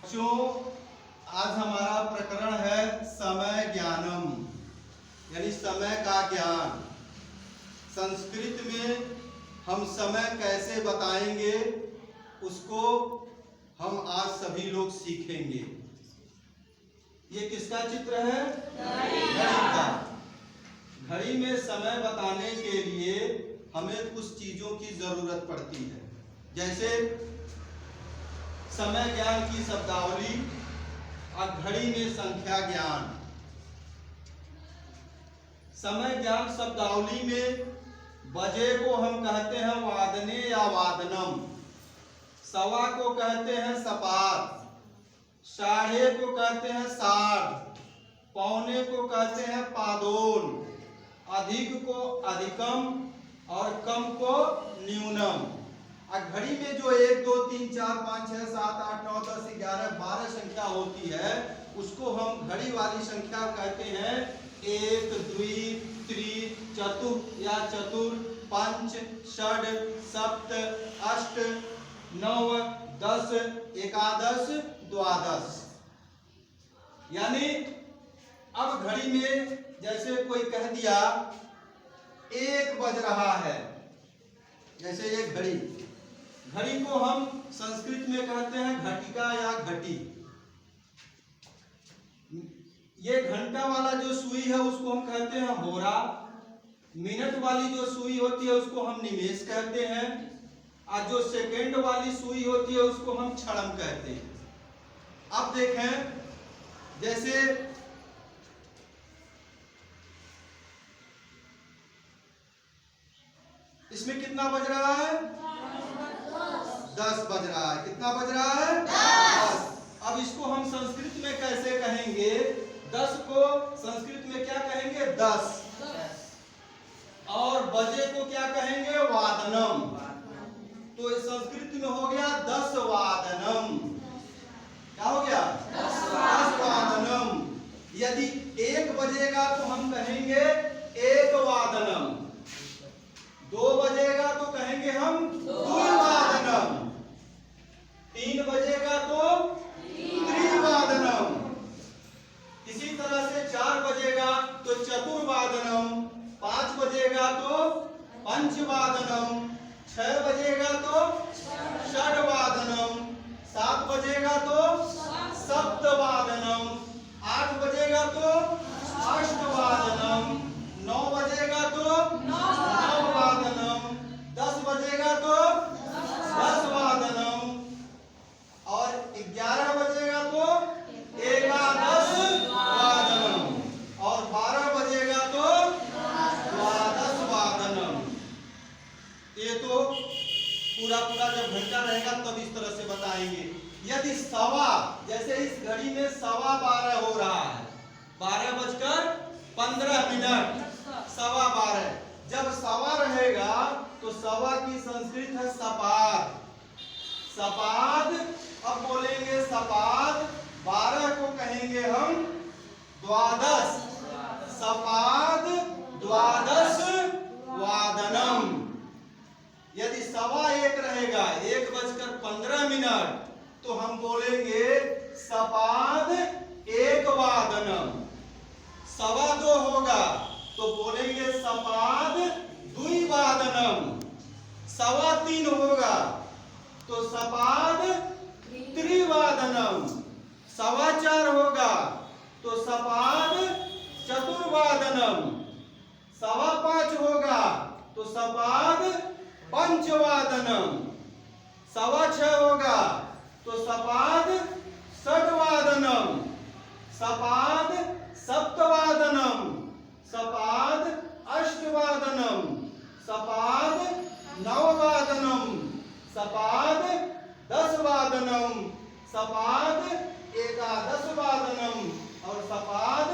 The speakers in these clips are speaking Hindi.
बच्चों, आज हमारा प्रकरण है समय ज्ञानम, यानी समय का ज्ञान। संस्कृत में हम समय कैसे बताएंगे उसको हम आज सभी लोग सीखेंगे। ये किसका चित्र है? घड़ी का। घड़ी में समय बताने के लिए हमें कुछ चीजों की जरूरत पड़ती है, जैसे समय ज्ञान की शब्दावली और घड़ी में संख्या ज्ञान। समय ज्ञान शब्दावली में बजे को हम कहते हैं वादने या वादनम, सवा को कहते हैं सपाद, साढ़े को कहते हैं साठ, पौने को कहते हैं पादोन, अधिक को अधिकम और कम को न्यूनम। और घड़ी में जो 1 2 3 4 5 6 7 8 9 10 11 12 संख्या होती है उसको हम घड़ी वाली संख्या कहते हैं 1 2 3 चतुर या चतुर, पंच, षड, सप्त, अष्ट, नव, 10, एकादश, द्वादश। यानी अब घड़ी में जैसे कोई कह दिया 1 बज रहा है, जैसे ये घड़ी को हम संस्कृत में कहते हैं घटिका या घटी। ये घंटा वाला जो सुई है उसको हम कहते हैं होरा, मिनट वाली जो सुई होती है उसको हम निमेष कहते हैं, और जो सेकंड वाली सुई होती है उसको हम क्षणम कहते हैं। अब देखें, जैसे इसमें कितना बज रहा है? 10 बज रहा है। कितना बज रहा है? 10। अब इसको हम संस्कृत में कैसे कहेंगे? 10 को संस्कृत में क्या कहेंगे? 10। और बजे को क्या कहेंगे? वादनम। तो इस संस्कृत में हो गया 10 वादनम। क्या हो गया? 10 वादनम। यदि 1 बजेगा तो हम कहेंगे 1 वादनम, 2 बजेगा तो कहेंगे हम 2 वादनम, 3 बजेगा तो 3 वादनम, इसी तरह से 4 बजेगा तो चतुर्वादनम, 5 बजेगा तो पंचवादनम, 6 बजेगा तो षड्वादनम, 7 बजेगा तो सप्तवादनम, 8 बजेगा तो अष्टवादनम, 9 बजेगा तो नववादनम, 10 बजेगा तो 10 वादनम, और 11 बजेगा तो एकादश वादनम, और 12 बजेगा तो द्वादश वादनम। ये तो पूरा जब घंटा रहेगा तब इस तरह से बताएंगे। यदि सवा, जैसे इस घड़ी में 12:15 हो रहा है, 12:15 12:15, जब सवा रहेगा तो सवा की संस्कृत है सपाद। सपाद, अब बोलेंगे सपाद, 12 को कहेंगे हम द्वादश, सपाद द्वादश वादनम। यदि 1:15 रहेगा, 1:15, तो हम बोलेंगे सपाद 1 वादनम। 2:15 होगा तो बोलेंगे सपाद 2 वादनम। 3:15 होगा तो सपाद 3 वादनम। 4:15 होगा तो सपाद चतुर्वादनम। 5:15 होगा तो सपाद पंचवादनम। 6:15 होगा तो सपाद षड्वादनम, सपाद सप्तवादनम, सपाद अष्टवादनम, सपाद नववादनम, सपाद 10 वादनम, सपाद एकादश वादनम, और सपाद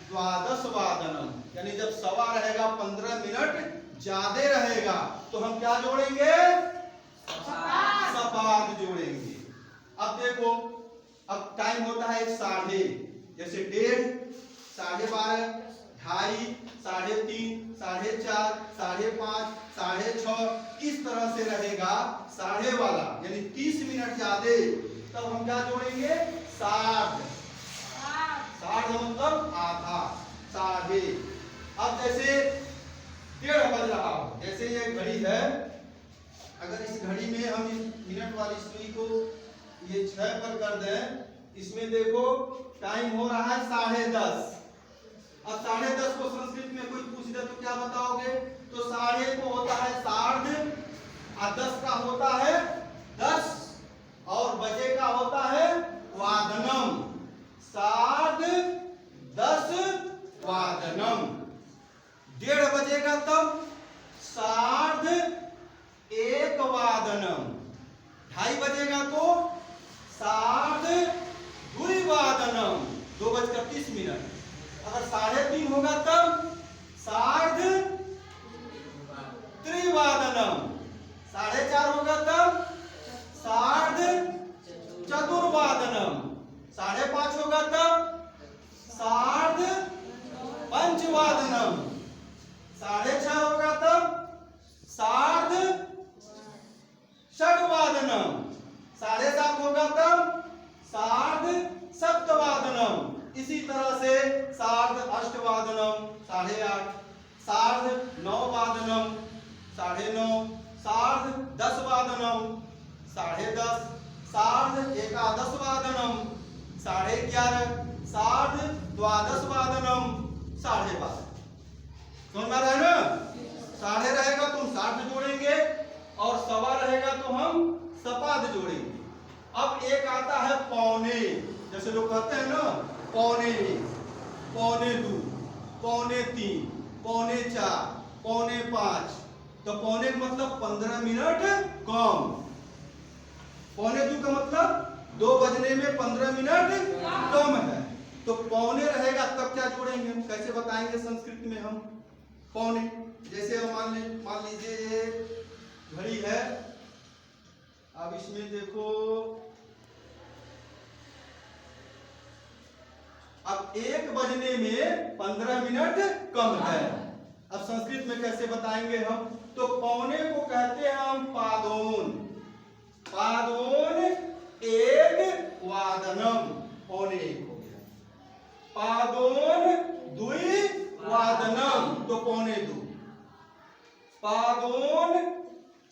द्वादश वादनम। यानी जब सवा रहेगा 15 मिनट ज्यादा रहेगा तो हम क्या जोड़ेंगे? सपाद जोड़ेंगे। अब देखो, अब टाइम होता है 1:30, जैसे 1:30, 12:30, 2:30, 3:30, 4:30, 5:30, 6:30, इस तरह से रहेगा साढ़े वाला, यानी 30 मिनट ज्यादा तब हम क्या जोड़ेंगे? सार्ध। सार्ध मतलब आधा, साढ़े। अब जैसे 1:30 बज रहा हो, जैसे ये घड़ी है, अगर इस घड़ी में हम मिनट वाली सुई को ये 6 पर कर दें, इसमें देखो टाइम हो रहा है 10:30। अब 10:30 को संस्कृत में कोई पूछ दे तो क्या बताओगे? तो 1:30 को होता है सार्ध, और 10 का होता है 10, और बजे का होता है वादनम। सार्ध 10 वादनम। 1:30 बजेगा तब सार्ध 1 वादनम। 2:30 बजेगा तो सार्ध 2 वादनम, 2:30। अगर 3:30 होगा तब सार्ध त्रिवादनम। 4:30 होगा तब सार्ध चतुर्वादनम। 5:30 होगा तब सार्ध पंचवादनम। 6:30 होगा तब सार्ध षड्वादनम। 7:30 होगा तब सार्ध सप्तवादनम। इसी तरह से सार्ध अष्टवादनम 8:30, सार्ध 9 वादनम 9:30, सार्ध 10 वादनम 10:30, सार्ध 11 वादनम 11:30, सार्ध 12 वादनम 12:30। समझ में आ रहा है ना? 1:30 रहेगा तो हम सार्ध जोड़ेंगे, और 1:15 रहेगा तो हम सपाद जोड़ेंगे। अब एक आता है पौने, जैसे लोग कहते हैं ना पौने 1, पौने 2, पौने 3, पौने 4, पौने 5। तो पौने का मतलब 15 मिनट कम। पौने 2 का मतलब 2 बजने में 15 मिनट कम है। तो पौने रहेगा तब क्या जोड़ेंगे हम, कैसे बताएंगे संस्कृत में हम पौने? जैसे मान लीजिए ये घड़ी है, अब इसमें देखो, अब 1 बजने में 15 मिनट कम है। अब संस्कृत में कैसे बताएंगे हम? तो पौने को कहते हैं हम पादोन। पादोन 1 वादनम, पौने 1 हो गया। पादोन 2 वादनम, तो पौने 2। पादोन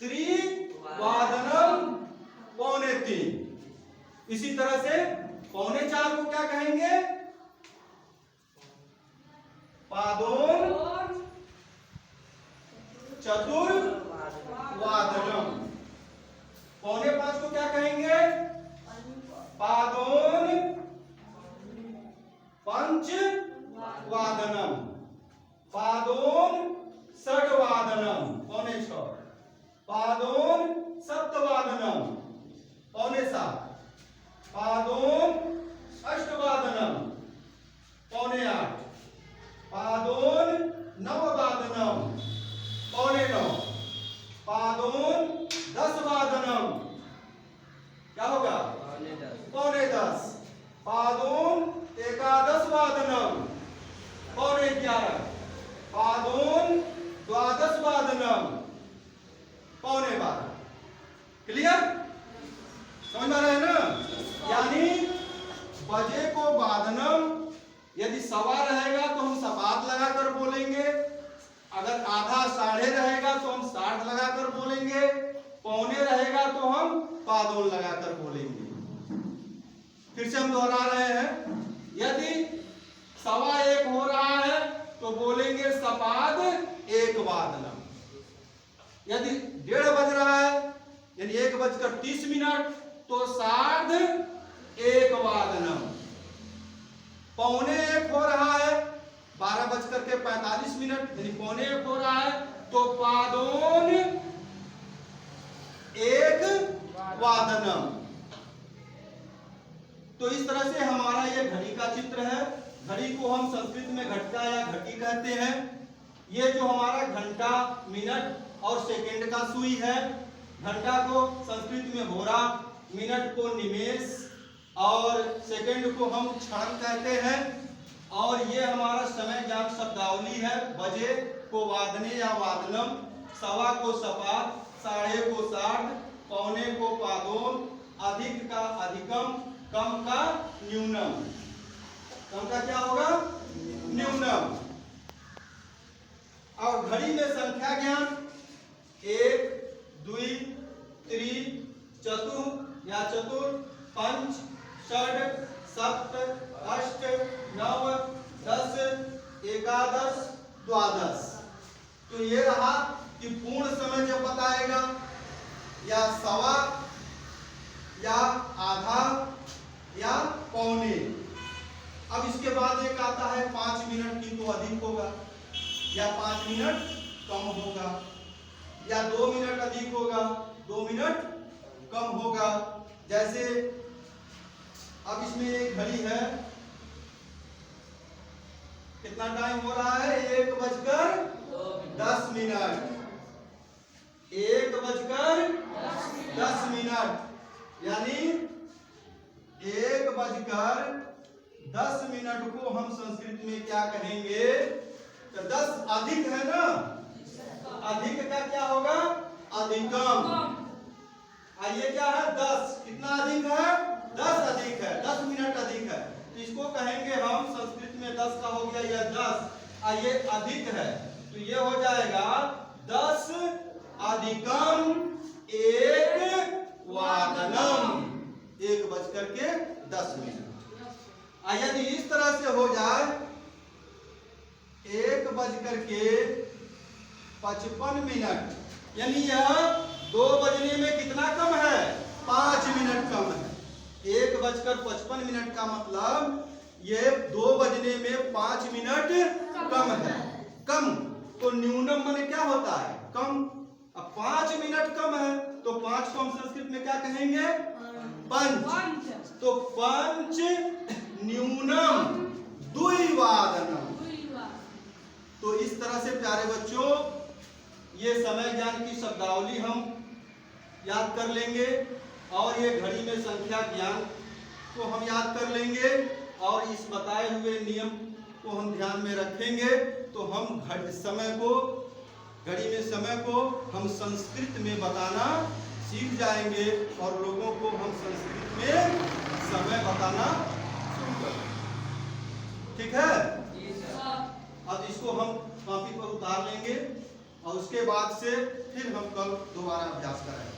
3 वादनम, पौने 3। इसी तरह से पौने 4 को क्या कहेंगे? पादोन 4 वादनम। पौने 5 को क्या कहेंगे? पादोन 5 वादनम। पादोन 6 वादनम, पौने 6। पादोन 7 वादनम, पौने 7। पादोन 8 वादनम, पौने 8। पादोन 9 वादनम, पौने 9। पादोन 10 वादनम, क्या होगा? पौने 10। पादोन 11 वादनम, पौने 11। पादोन 12 वादनम, पौने 12। क्लियर? समझ में आ रहा है ना? यानी बजे को वादनम, यदि 1:15 रहेगा तो हम सपाद लगाकर बोलेंगे, अगर आधा 1:30 रहेगा तो हम सार्ध लगाकर बोलेंगे, पौने रहेगा तो हम पादोन लगाकर बोलेंगे। फिर से हम दोहरा रहे हैं, यदि 1:15 हो रहा है तो बोलेंगे सपाद 1 वादनम। यदि 1:30 बज रहा है यानी 1:30 तो सार्ध 1 वादनम। पौने 1 हो रहा है 12:45 यानी पौने 1 हो रहा है तो पादोन 1 वादनम। तो इस तरह से हमारा ये घड़ी का चित्र है। घड़ी को हम संस्कृत में घटिका या घटी कहते हैं। ये जो हमारा घंटा, मिनट और सेकंड का सुई है। घंटा को संस्कृत में होरा, मिनट को निमेष और सेकंड को हम क्षण कहते हैं। और ये हमारा समय ज्ञान शब्दावली है। बजे को वादने या वादनम, सवा को सपाद, 1:30 को सार्ध, पौने को पादोन, अधिक का अधिकम, कम का न्यूनम। कम का क्या होगा? न्यूनम। और घड़ी में संख्या ज्ञान 1 2 3 चतुर या चतुर, पंच, षड, सप्त, अष्ट, नव, 10, एकादश, द्वादश। तो ये रहा कि पूर्ण समय जब बताएगा या सवा या आधा या पौने। अब इसके बाद एक आता है 5 मिनट की, तो अधिक होगा, या 5 मिनट कम होगा, या 2 मिनट अधिक होगा, 2 मिनट कम होगा। जैसे अब इसमें एक घड़ी है, कितना टाइम हो रहा है? 1:10। 1:10, यानी 1:10 को हम संस्कृत में क्या कहेंगे? तो 10 अधिक है ना, अधिक का क्या होगा? अधिकम। ये क्या है? 10। कितना अधिक है? 10 अधिक है, 10 मिनट अधिक है। तो इसको कहेंगे हम संस्कृत में 10 का हो गया यह 10, ये अधिक है, तो ये हो जाएगा 10 अधिकम 1 वादनम। 1:10। यदि इस तरह से हो जाए 1:55, यानी यह 2 बजने में कितना कम है? 5 मिनट कम है। 1:55 का मतलब ये 2 बजने में 5 मिनट कम है। कम तो न्यूनम माने क्या होता है? कम। अब 5 मिनट कम है तो 5 को हम संस्कृत में क्या कहेंगे? पंच। तो पंच न्यूनम द्विवादनम। तो इस तरह से प्यारे बच्चों ये समय ज्ञान की शब्दावली हम याद कर लेंगे, और ये घड़ी में संख्या ज्ञान को हम याद कर लेंगे, और इस बताए हुए नियम को हम ध्यान में रखेंगे। तो हम घड़ी में समय को हम संस्कृत में बताना सीख जाएंगे, और लोगों को हम संस्कृत में समय बताना शुरू कर देंगे। ठीक है? अब इसको हम कॉपी पर उतार लेंगे, और उसके बाद से फिर हम कल दोबारा अभ्यास करेंगे।